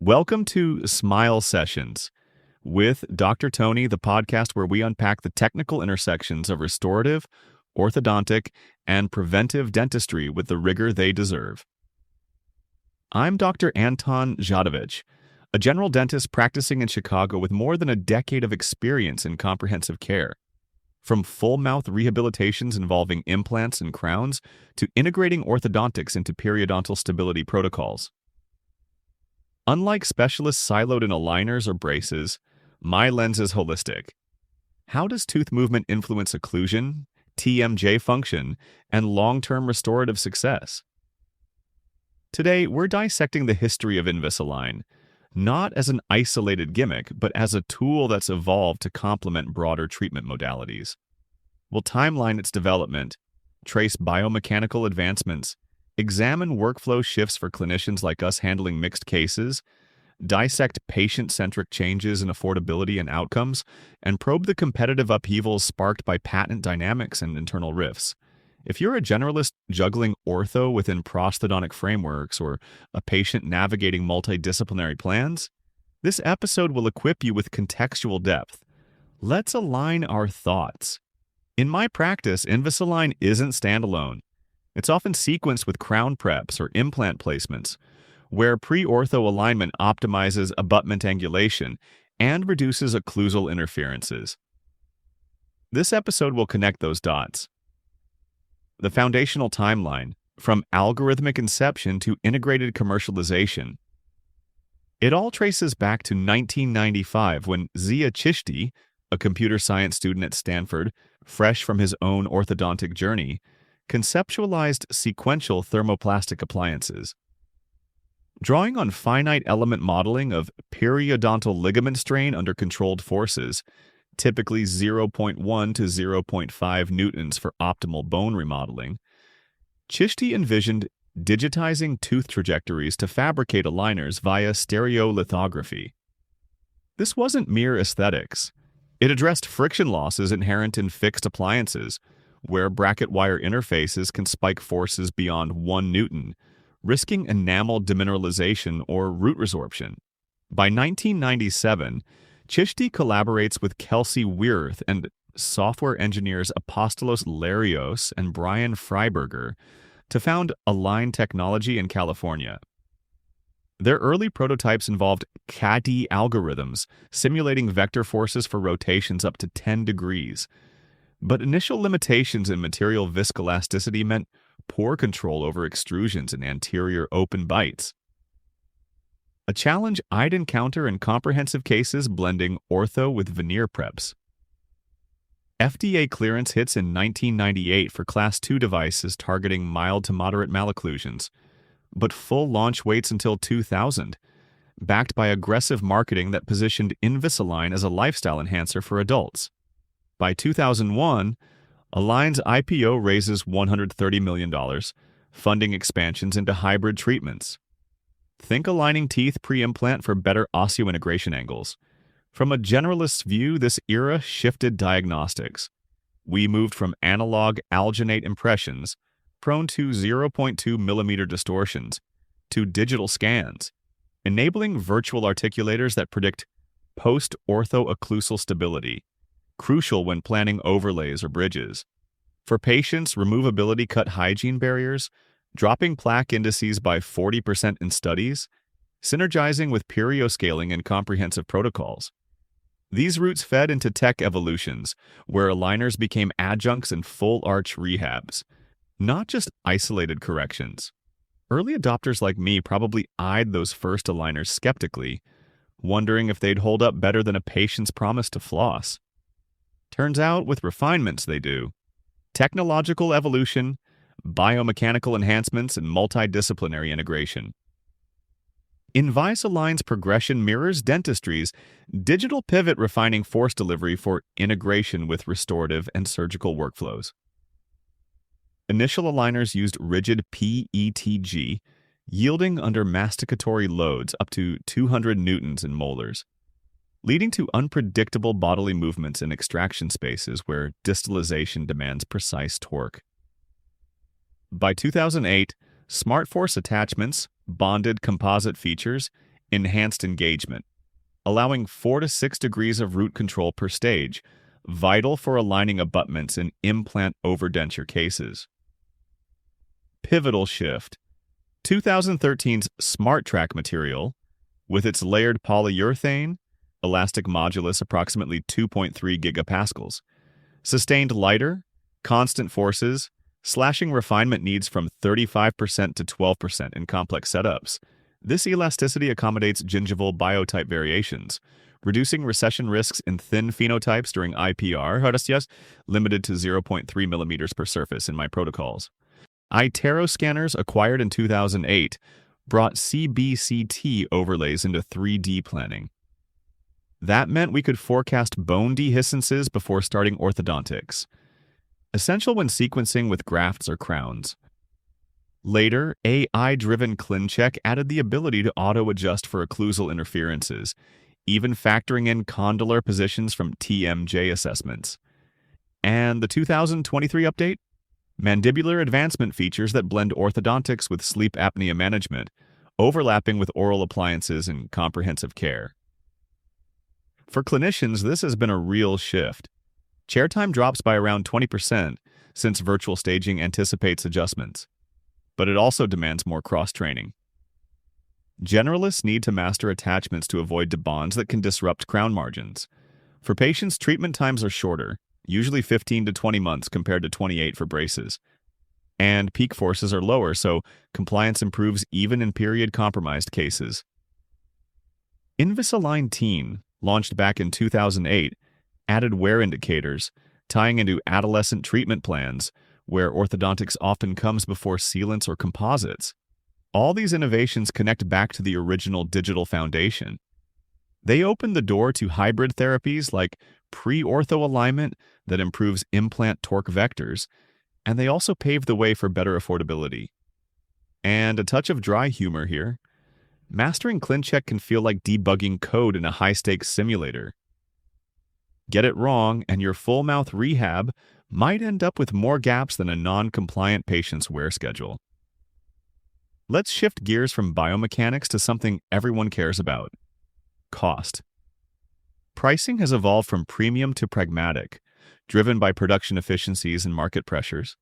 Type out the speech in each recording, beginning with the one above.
Welcome to Smile Sessions with Dr. Tony, the podcast where we unpack the technical intersections of restorative, orthodontic, and preventive dentistry with the rigor they deserve. I'm Dr. Anton Zhadovich, a general dentist practicing in Chicago with more than a decade of experience in comprehensive care. From full-mouth rehabilitations involving implants and crowns to integrating orthodontics into periodontal stability protocols. Unlike specialists siloed in aligners or braces, my lens is holistic. How does tooth movement influence occlusion, TMJ function, and long-term restorative success? Today, we're dissecting the history of Invisalign, not as an isolated gimmick, but as a tool that's evolved to complement broader treatment modalities. We'll timeline its development, trace biomechanical advancements, examine workflow shifts for clinicians like us handling mixed cases, dissect patient-centric changes in affordability and outcomes, and probe the competitive upheavals sparked by patent dynamics and internal rifts. If you're a generalist juggling ortho within prosthodontic frameworks or a patient navigating multidisciplinary plans, this episode will equip you with contextual depth. Let's align our thoughts. In my practice, Invisalign isn't standalone. It's often sequenced with crown preps or implant placements, where pre-ortho alignment optimizes abutment angulation and reduces occlusal interferences. This episode will connect those dots. The foundational timeline, from algorithmic inception to integrated commercialization. It all traces back to 1995 when Zia Chishti, a computer science student at Stanford, fresh from his own orthodontic journey, conceptualized sequential thermoplastic appliances. Drawing on finite element modeling of periodontal ligament strain under controlled forces, typically 0.1 to 0.5 newtons for optimal bone remodeling, Chishti envisioned digitizing tooth trajectories to fabricate aligners via stereolithography. This wasn't mere aesthetics. It addressed friction losses inherent in fixed appliances, where bracket wire interfaces can spike forces beyond 1 newton, risking enamel demineralization or root resorption. By 1997, Chishti collaborates with Kelsey Wirth and software engineers Apostolos Larios and Brian Freiberger to found Align Technology in California. Their early prototypes involved CAD algorithms simulating vector forces for rotations up to 10 degrees. But initial limitations in material viscoelasticity meant poor control over extrusions and anterior open bites. A challenge I'd encounter in comprehensive cases blending ortho with veneer preps. FDA clearance hits in 1998 for Class II devices targeting mild to moderate malocclusions, but full launch waits until 2000, backed by aggressive marketing that positioned Invisalign as a lifestyle enhancer for adults. By 2001, Align's IPO raises $130 million, funding expansions into hybrid treatments. Think aligning teeth pre-implant for better osseointegration angles. From a generalist's view, this era shifted diagnostics. We moved from analog alginate impressions, prone to 0.2 millimeter distortions, to digital scans, enabling virtual articulators that predict post-ortho-occlusal stability, crucial when planning overlays or bridges. For patients, removability cut hygiene barriers, dropping plaque indices by 40% in studies, synergizing with perioscaling and comprehensive protocols. These roots fed into tech evolutions, where aligners became adjuncts in full-arch rehabs, not just isolated corrections. Early adopters like me probably eyed those first aligners skeptically, wondering if they'd hold up better than a patient's promise to floss. Turns out, with refinements, they do. Technological evolution, biomechanical enhancements, and multidisciplinary integration. Invisalign's progression mirrors dentistry's digital pivot, refining force delivery for integration with restorative and surgical workflows. Initial aligners used rigid PETG, yielding under masticatory loads up to 200 newtons in molars, leading to unpredictable bodily movements in extraction spaces where distalization demands precise torque. By 2008, SmartForce attachments, bonded composite features, enhanced engagement, allowing 4 to 6 degrees of root control per stage, vital for aligning abutments in implant overdenture cases. Pivotal shift. 2013's SmartTrack material, with its layered polyurethane, elastic modulus approximately 2.3 gigapascals, sustained lighter, constant forces, slashing refinement needs from 35% to 12% in complex setups. This elasticity accommodates gingival biotype variations, reducing recession risks in thin phenotypes during IPR, limited to 0.3 millimeters per surface in my protocols. iTero scanners acquired in 2008 brought CBCT overlays into 3D planning. That meant we could forecast bone dehiscences before starting orthodontics, essential when sequencing with grafts or crowns. Later, AI-driven ClinCheck added the ability to auto-adjust for occlusal interferences, even factoring in condylar positions from TMJ assessments. And the 2023 update? Mandibular advancement features that blend orthodontics with sleep apnea management, overlapping with oral appliances and comprehensive care. For clinicians, this has been a real shift. Chair time drops by around 20% since virtual staging anticipates adjustments, but it also demands more cross-training. Generalists need to master attachments to avoid debonds that can disrupt crown margins. For patients, treatment times are shorter, usually 15 to 20 months compared to 28 for braces. And peak forces are lower, so compliance improves even in period-compromised cases. Invisalign Teen, launched back in 2008, added wear indicators, tying into adolescent treatment plans, where orthodontics often comes before sealants or composites. All these innovations connect back to the original digital foundation. They open the door to hybrid therapies like pre-ortho alignment that improves implant torque vectors, and they also pave the way for better affordability. And a touch of dry humor here. Mastering ClinCheck can feel like debugging code in a high-stakes simulator. Get it wrong, and your full-mouth rehab might end up with more gaps than a non-compliant patient's wear schedule. Let's shift gears from biomechanics to something everyone cares about: cost. Pricing has evolved from premium to pragmatic, driven by production efficiencies and market pressures.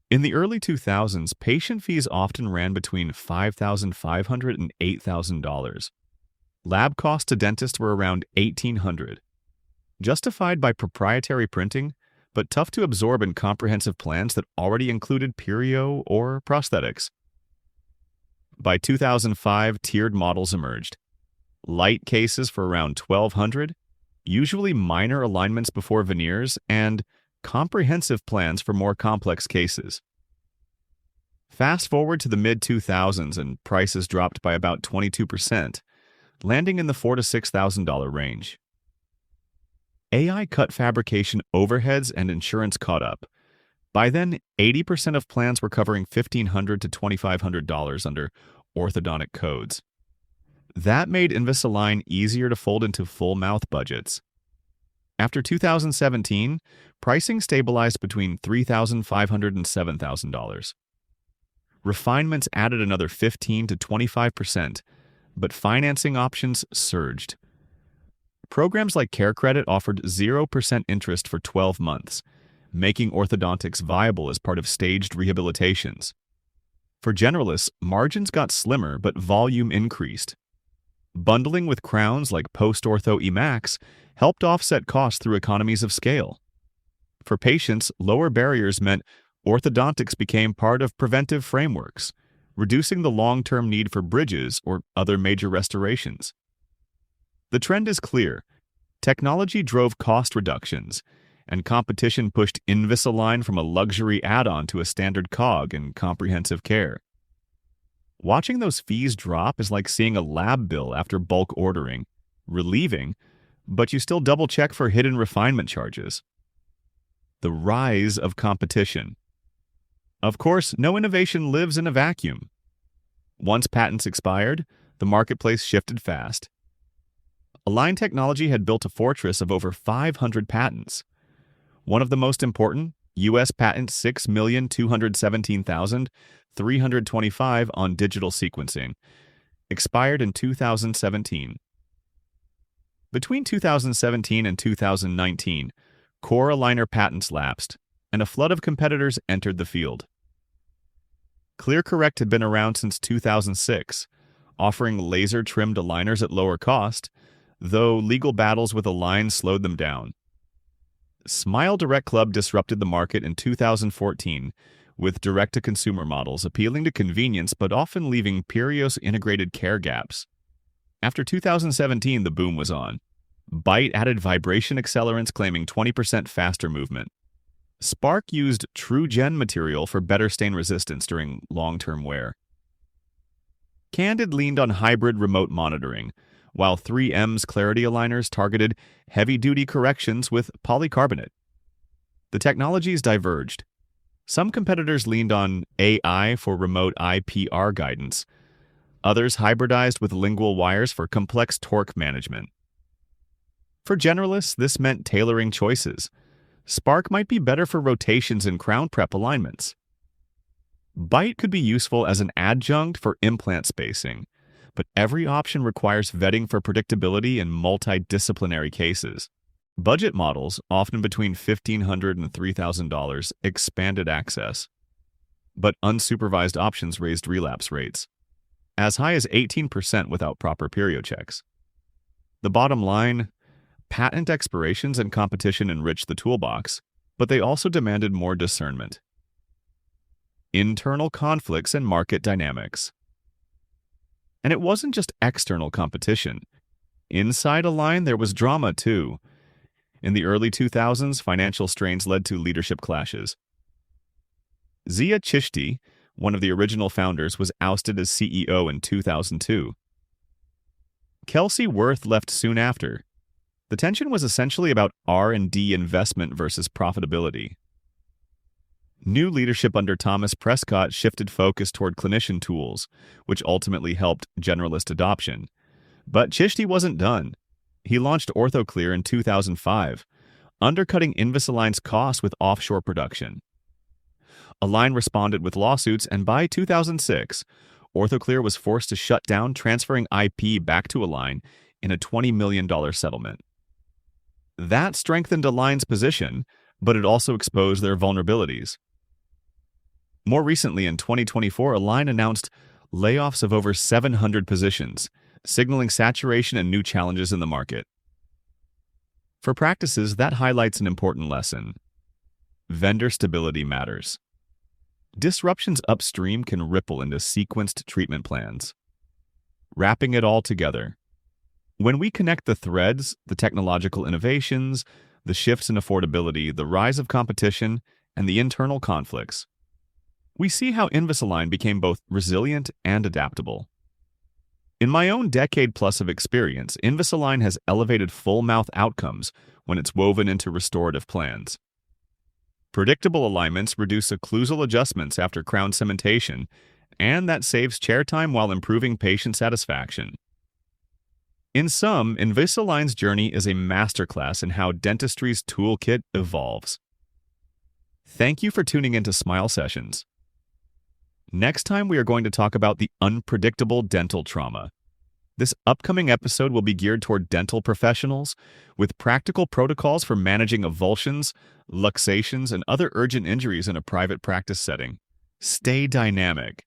In the early 2000s, patient fees often ran between $5,500 and $8,000. Lab costs to dentists were around $1,800. Justified by proprietary printing, but tough to absorb in comprehensive plans that already included perio or prosthetics. By 2005, tiered models emerged. Light cases for around $1,200, usually minor alignments before veneers, and comprehensive plans for more complex cases. Fast forward to the mid-2000s and prices dropped by about 22%, landing in the $4,000 to $6,000 range. AI cut fabrication overheads and insurance caught up. By then, 80% of plans were covering $1,500 to $2,500 under orthodontic codes. That made Invisalign easier to fold into full-mouth budgets. After 2017, pricing stabilized between $3,500 and $7,000. Refinements added another 15 to 25%, but financing options surged. Programs like Care Credit offered 0% interest for 12 months, making orthodontics viable as part of staged rehabilitations. For generalists, margins got slimmer, but volume increased. Bundling with crowns like post-ortho EMAX helped offset costs through economies of scale. For patients, lower barriers meant orthodontics became part of preventive frameworks, reducing the long-term need for bridges or other major restorations. The trend is clear. Technology drove cost reductions, and competition pushed Invisalign from a luxury add-on to a standard cog in comprehensive care. Watching those fees drop is like seeing a lab bill after bulk ordering, relieving, but you still double-check for hidden refinement charges. The rise of competition. Of course, no innovation lives in a vacuum. Once patents expired, the marketplace shifted fast. Align Technology had built a fortress of over 500 patents. One of the most important, U.S. Patent 6,217,325 on digital sequencing, expired in 2017. Between 2017 and 2019, core aligner patents lapsed, and a flood of competitors entered the field. ClearCorrect had been around since 2006, offering laser-trimmed aligners at lower cost, though legal battles with Align slowed them down. Smile Direct Club disrupted the market in 2014 with direct-to-consumer models appealing to convenience but often leaving Perios-integrated care gaps. After 2017, the boom was on. Bite added vibration accelerants claiming 20% faster movement. Spark used TrueGen material for better stain resistance during long-term wear. Candid leaned on hybrid remote monitoring, while 3M's Clarity aligners targeted heavy-duty corrections with polycarbonate. The technologies diverged. Some competitors leaned on AI for remote IPR guidance. Others hybridized with lingual wires for complex torque management. For generalists, this meant tailoring choices. Spark might be better for rotations and crown prep alignments. Bite could be useful as an adjunct for implant spacing, but every option requires vetting for predictability in multidisciplinary cases. Budget models, often between $1,500 and $3,000, expanded access. But unsupervised options raised relapse rates, as high as 18% without proper perio checks. The bottom line, patent expirations and competition enriched the toolbox, but they also demanded more discernment. Internal conflicts and market dynamics. And it wasn't just external competition. Inside Align, there was drama too. In the early 2000s, financial strains led to leadership clashes. Zia Chishti, one of the original founders, was ousted as CEO in 2002. Kelsey Worth left soon after. The tension was essentially about R&D investment versus profitability. New leadership under Thomas Prescott shifted focus toward clinician tools, which ultimately helped generalist adoption. But Chishti wasn't done. He launched OrthoClear in 2005, undercutting Invisalign's costs with offshore production. Align responded with lawsuits, and by 2006, OrthoClear was forced to shut down, transferring IP back to Align in a $20 million settlement. That strengthened Align's position, but it also exposed their vulnerabilities. More recently, in 2024, Align announced layoffs of over 700 positions, signaling saturation and new challenges in the market. For practices, that highlights an important lesson. Vendor stability matters. Disruptions upstream can ripple into sequenced treatment plans. Wrapping it all together. When we connect the threads, the technological innovations, the shifts in affordability, the rise of competition, and the internal conflicts, we see how Invisalign became both resilient and adaptable. In my own decade-plus of experience, Invisalign has elevated full-mouth outcomes when it's woven into restorative plans. Predictable alignments reduce occlusal adjustments after crown cementation, and that saves chair time while improving patient satisfaction. In sum, Invisalign's journey is a masterclass in how dentistry's toolkit evolves. Thank you for tuning into Smile Sessions. Next time, we are going to talk about the unpredictable dental trauma. This upcoming episode will be geared toward dental professionals with practical protocols for managing avulsions, luxations, and other urgent injuries in a private practice setting. Stay dynamic.